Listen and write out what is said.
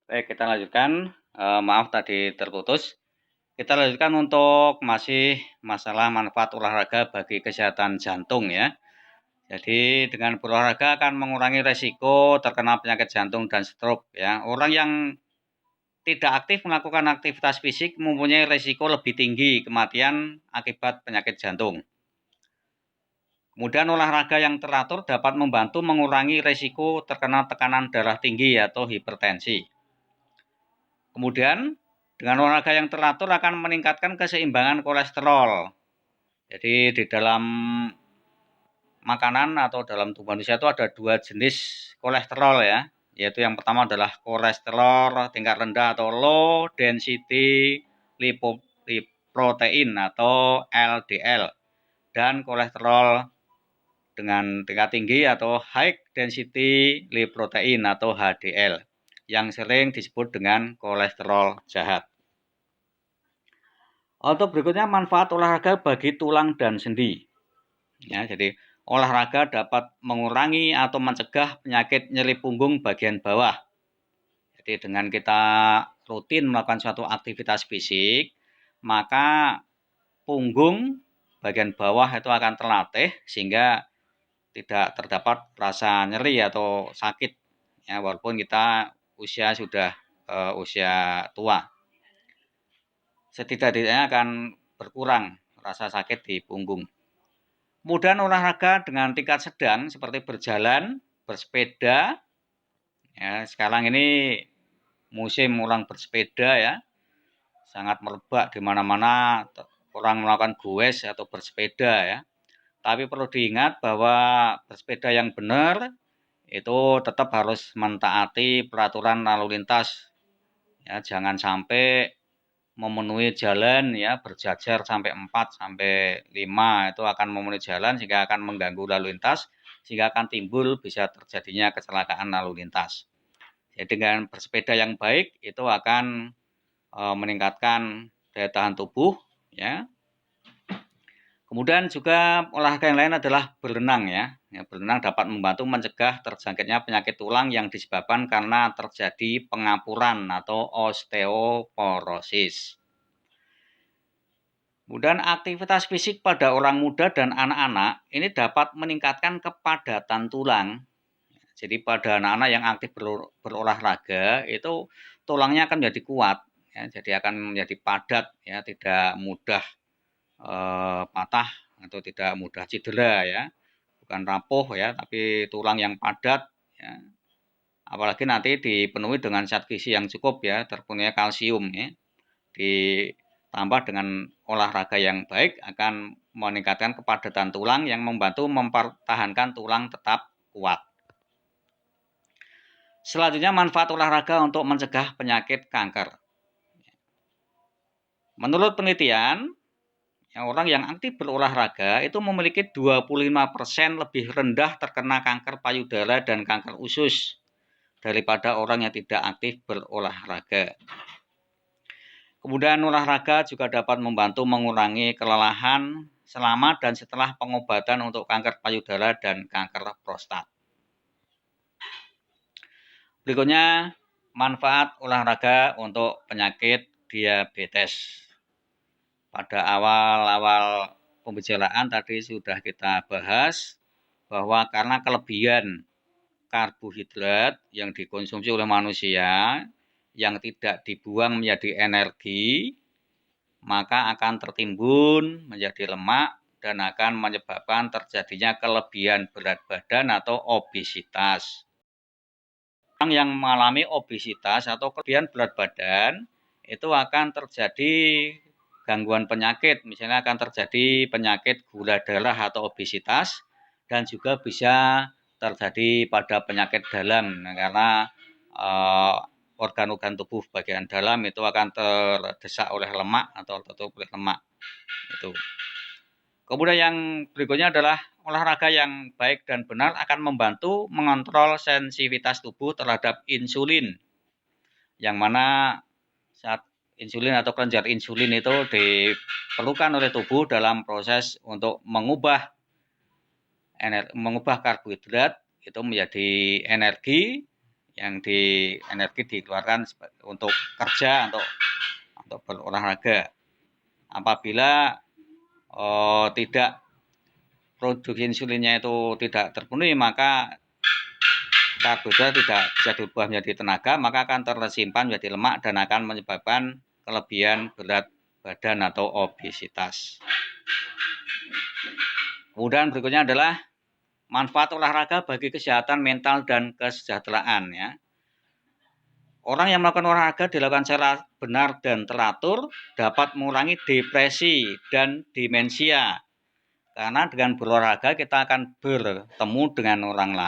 Baik, kita lanjutkan. Maaf tadi terputus. Kita lanjutkan untuk masih masalah manfaat olahraga bagi kesehatan jantung ya. Jadi dengan berolahraga akan mengurangi resiko terkena penyakit jantung dan stroke ya. Orang yang tidak aktif melakukan aktivitas fisik mempunyai resiko lebih tinggi kematian akibat penyakit jantung. Kemudian olahraga yang teratur dapat membantu mengurangi resiko terkena tekanan darah tinggi atau hipertensi. Kemudian dengan olahraga yang teratur akan meningkatkan keseimbangan kolesterol. Jadi di dalam makanan atau dalam tubuh manusia itu ada dua jenis kolesterol ya. Yaitu yang pertama adalah kolesterol tingkat rendah atau low density lipoprotein atau LDL. Dan kolesterol dengan tingkat tinggi atau high density lipoprotein atau HDL. Yang sering disebut dengan kolesterol jahat. Untuk berikutnya manfaat olahraga bagi tulang dan sendi. Ya, jadi olahraga dapat mengurangi atau mencegah penyakit nyeri punggung bagian bawah. Jadi dengan kita rutin melakukan suatu aktivitas fisik, maka punggung bagian bawah itu akan terlatih sehingga tidak terdapat rasa nyeri atau sakit. Ya, walaupun kita usia sudah usia tua. Setidaknya akan berkurang rasa sakit di punggung. Kemudian olahraga dengan tingkat sedang seperti berjalan, bersepeda. Ya, sekarang ini musim orang bersepeda ya, sangat merebak di mana-mana orang melakukan goes atau bersepeda ya. Tapi perlu diingat bahwa bersepeda yang benar itu tetap harus mentaati peraturan lalu lintas. Ya, jangan sampai memenuhi jalan ya berjajar sampai 4 sampai 5 itu akan memenuhi jalan sehingga akan mengganggu lalu lintas sehingga akan timbul bisa terjadinya kecelakaan lalu lintas. Jadi dengan bersepeda yang baik itu akan meningkatkan daya tahan tubuh ya. Kemudian juga olahraga yang lain adalah berenang ya. Berenang dapat membantu mencegah terjangkitnya penyakit tulang yang disebabkan karena terjadi pengapuran atau osteoporosis. Kemudian aktivitas fisik pada orang muda dan anak-anak ini dapat meningkatkan kepadatan tulang. Jadi pada anak-anak yang aktif berolahraga itu tulangnya akan menjadi kuat, ya, jadi akan menjadi padat, ya, tidak mudah patah atau tidak mudah cedera ya, bukan rapuh ya, tapi tulang yang padat. Ya. Apalagi nanti dipenuhi dengan zat gizi yang cukup ya, terpenuhi kalsium ya. Ditambah dengan olahraga yang baik akan meningkatkan kepadatan tulang yang membantu mempertahankan tulang tetap kuat. Selanjutnya manfaat olahraga untuk mencegah penyakit kanker. Menurut penelitian, orang yang aktif berolahraga itu memiliki 25% lebih rendah terkena kanker payudara dan kanker usus daripada orang yang tidak aktif berolahraga. Kemudian olahraga juga dapat membantu mengurangi kelelahan selama dan setelah pengobatan untuk kanker payudara dan kanker prostat. Berikutnya, manfaat olahraga untuk penyakit diabetes. Pada awal-awal pembicaraan tadi sudah kita bahas bahwa karena kelebihan karbohidrat yang dikonsumsi oleh manusia yang tidak dibuang menjadi energi, maka akan tertimbun menjadi lemak dan akan menyebabkan terjadinya kelebihan berat badan atau obesitas. Orang yang mengalami obesitas atau kelebihan berat badan itu akan terjadi gangguan penyakit, misalnya akan terjadi penyakit gula darah atau obesitas dan juga bisa terjadi pada penyakit dalam karena organ-organ tubuh bagian dalam itu akan terdesak oleh lemak atau tertutup oleh lemak. Itu. Kemudian yang berikutnya adalah olahraga yang baik dan benar akan membantu mengontrol sensitivitas tubuh terhadap insulin. Yang mana saat insulin atau kelenjar insulin itu diperlukan oleh tubuh dalam proses untuk mengubah karbohidrat itu menjadi energi yang energi dikeluarkan untuk kerja, untuk berolahraga. Apabila tidak produksi insulinnya itu tidak terpenuhi, maka karbohidrat tidak bisa diubah menjadi tenaga, maka akan tersimpan menjadi lemak dan akan menyebabkan kelebihan berat badan atau obesitas. Kemudian berikutnya adalah manfaat olahraga bagi kesehatan mental dan kesejahteraan, ya. Orang yang melakukan olahraga dilakukan secara benar dan teratur dapat mengurangi depresi dan demensia. Karena dengan berolahraga kita akan bertemu dengan orang lain.